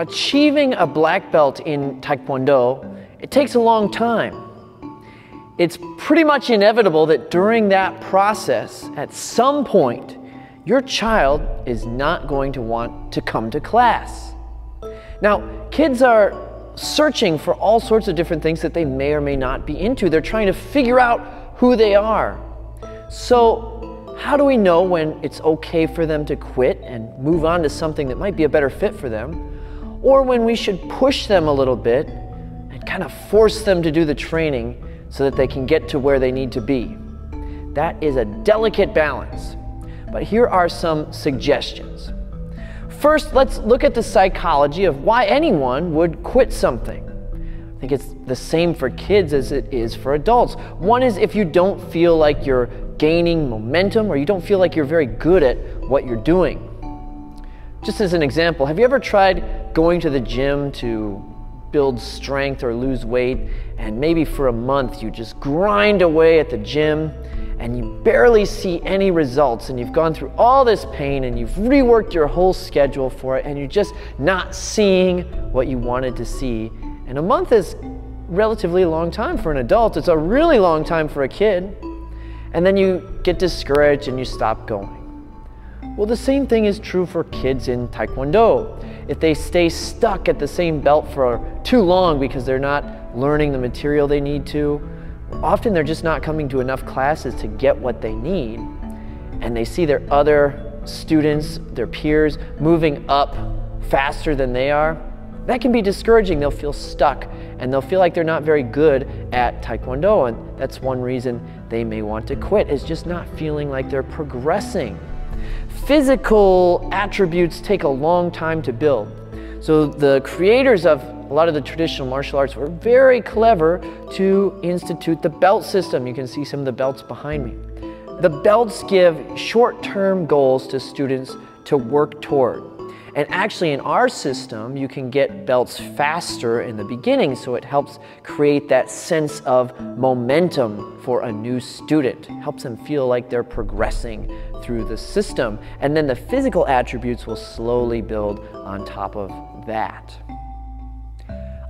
Achieving a black belt in Taekwondo, it takes a long time. It's pretty much inevitable that during that process, at some point, your child is not going to want to come to class. Now, kids are searching for all sorts of different things that they may or may not be into. They're trying to figure out who they are. So, how do we know when it's okay for them to quit and move on to something that might be a better fit for them? Or when we should push them a little bit and kind of force them to do the training so that they can get to where they need to be? That is a delicate balance. But here are some suggestions. First, let's look at the psychology of why anyone would quit something. I think it's the same for kids as it is for adults. One is if you don't feel like you're gaining momentum or you don't feel like you're very good at what you're doing. Just as an example, have you ever tried going to the gym to build strength or lose weight, and maybe for a month you just grind away at the gym and you barely see any results, and you've gone through all this pain and you've reworked your whole schedule for it and you're just not seeing what you wanted to see? And a month is relatively a long time for an adult. It's a really long time for a kid. And then you get discouraged and you stop going. Well, the same thing is true for kids in Taekwondo. If they stay stuck at the same belt for too long because they're not learning the material they need to, often they're just not coming to enough classes to get what they need, and they see their other students, their peers, moving up faster than they are. That can be discouraging. They'll feel stuck and they'll feel like they're not very good at Taekwondo, and that's one reason they may want to quit, is just not feeling like they're progressing. Physical attributes take a long time to build. So the creators of a lot of the traditional martial arts were very clever to institute the belt system. You can see some of the belts behind me. The belts give short-term goals to students to work toward. And actually in our system, you can get belts faster in the beginning, so it helps create that sense of momentum for a new student. It helps them feel like they're progressing through the system. And then the physical attributes will slowly build on top of that.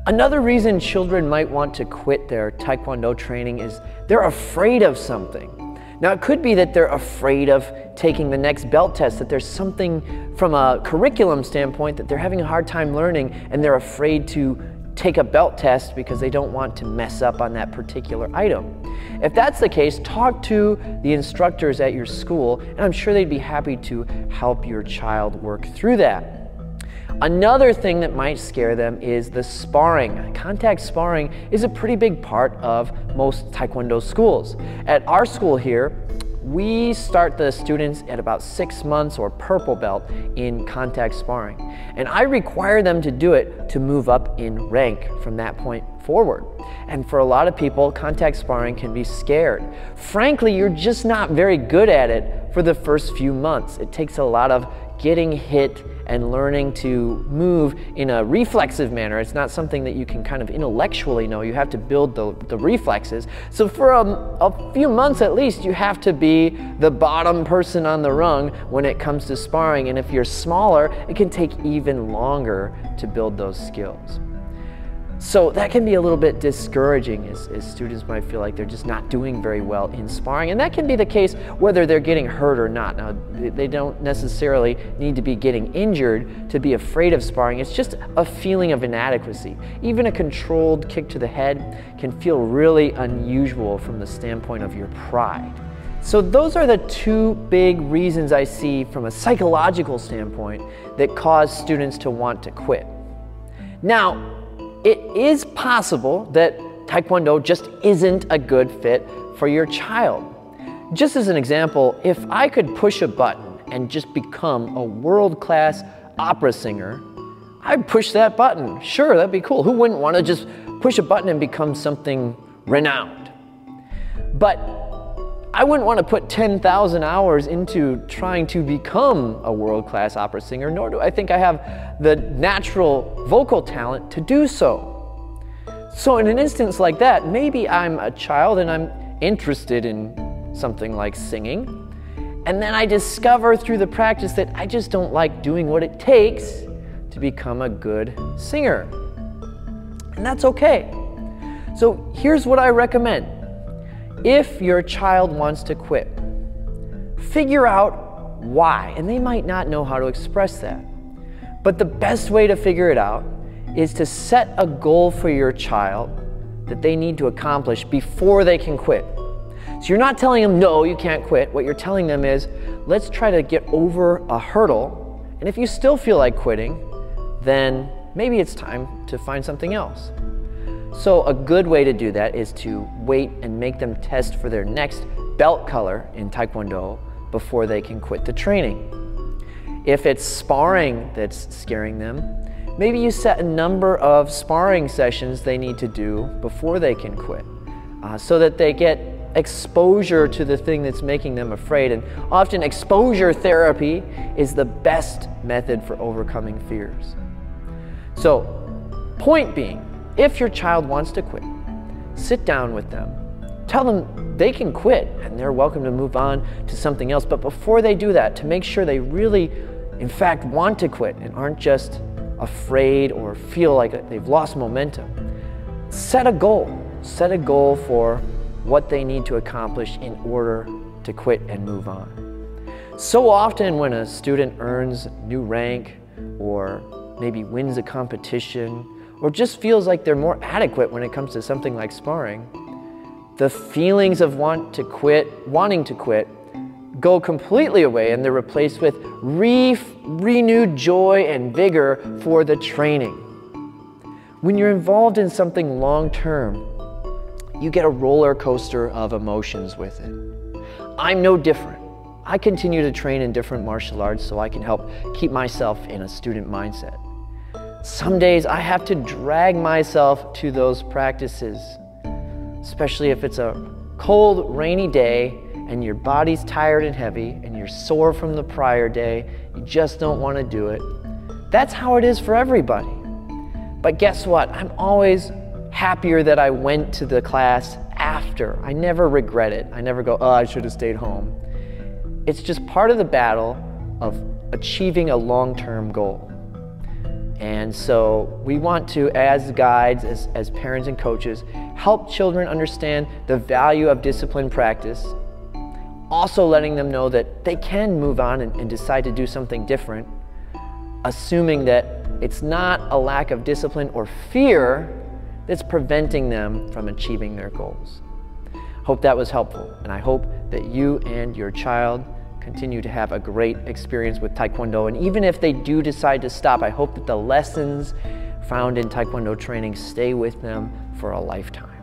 Another reason children might want to quit their Taekwondo training is they're afraid of something. Now, it could be that they're afraid of taking the next belt test, that there's something from a curriculum standpoint that they're having a hard time learning, and they're afraid to take a belt test because they don't want to mess up on that particular item. If that's the case, talk to the instructors at your school, and I'm sure they'd be happy to help your child work through that. Another thing that might scare them is the sparring. Contact sparring is a pretty big part of most Taekwondo schools. At our school here, we start the students at about 6 months or purple belt in contact sparring. And I require them to do it to move up in rank from that point forward. And for a lot of people, contact sparring can be scared. Frankly, you're just not very good at it for the first few months. It takes a lot of getting hit and learning to move in a reflexive manner. It's not something that you can kind of intellectually know. You have to build the reflexes. So for a few months at least, you have to be the bottom person on the rung when it comes to sparring. And if you're smaller, it can take even longer to build those skills. So that can be a little bit discouraging, as students might feel like they're just not doing very well in sparring. And that can be the case whether they're getting hurt or not. Now, they don't necessarily need to be getting injured to be afraid of sparring. It's just a feeling of inadequacy. Even a controlled kick to the head can feel really unusual from the standpoint of your pride. So those are the two big reasons I see from a psychological standpoint that cause students to want to quit. Now, it is possible that Taekwondo just isn't a good fit for your child. Just as an example, if I could push a button and just become a world-class opera singer, I'd push that button. Sure, that'd be cool. Who wouldn't want to just push a button and become something renowned? But I wouldn't want to put 10,000 hours into trying to become a world-class opera singer, nor do I think I have the natural vocal talent to do so. So in an instance like that, maybe I'm a child and I'm interested in something like singing, and then I discover through the practice that I just don't like doing what it takes to become a good singer. And that's okay. So here's what I recommend. If your child wants to quit, figure out why, and they might not know how to express that. But the best way to figure it out is to set a goal for your child that they need to accomplish before they can quit. So you're not telling them, no, you can't quit. What you're telling them is, let's try to get over a hurdle, and if you still feel like quitting, then maybe it's time to find something else. So a good way to do that is to wait and make them test for their next belt color in Taekwondo before they can quit the training. If it's sparring that's scaring them, maybe you set a number of sparring sessions they need to do before they can quit, so that they get exposure to the thing that's making them afraid. And often exposure therapy is the best method for overcoming fears. So, point being, if your child wants to quit, sit down with them, tell them they can quit and they're welcome to move on to something else. But before they do that, to make sure they really, in fact, want to quit and aren't just afraid or feel like they've lost momentum, set a goal. Set a goal for what they need to accomplish in order to quit and move on. So often when a student earns new rank or maybe wins a competition or just feels like they're more adequate when it comes to something like sparring, the feelings of wanting to quit go completely away, and they're replaced with renewed joy and vigor for the training. When you're involved in something long-term, you get a roller coaster of emotions with it. I'm no different. I continue to train in different martial arts so I can help keep myself in a student mindset. Some days I have to drag myself to those practices, especially if it's a cold, rainy day and your body's tired and heavy and you're sore from the prior day. You just don't want to do it. That's how it is for everybody. But guess what? I'm always happier that I went to the class after. I never regret it. I never go, oh, I should have stayed home. It's just part of the battle of achieving a long-term goal. And so we want to, as guides, as parents and coaches, help children understand the value of disciplined practice, also letting them know that they can move on and decide to do something different, assuming that it's not a lack of discipline or fear that's preventing them from achieving their goals. Hope that was helpful, and I hope that you and your child continue to have a great experience with Taekwondo. And even if they do decide to stop, I hope that the lessons found in Taekwondo training stay with them for a lifetime.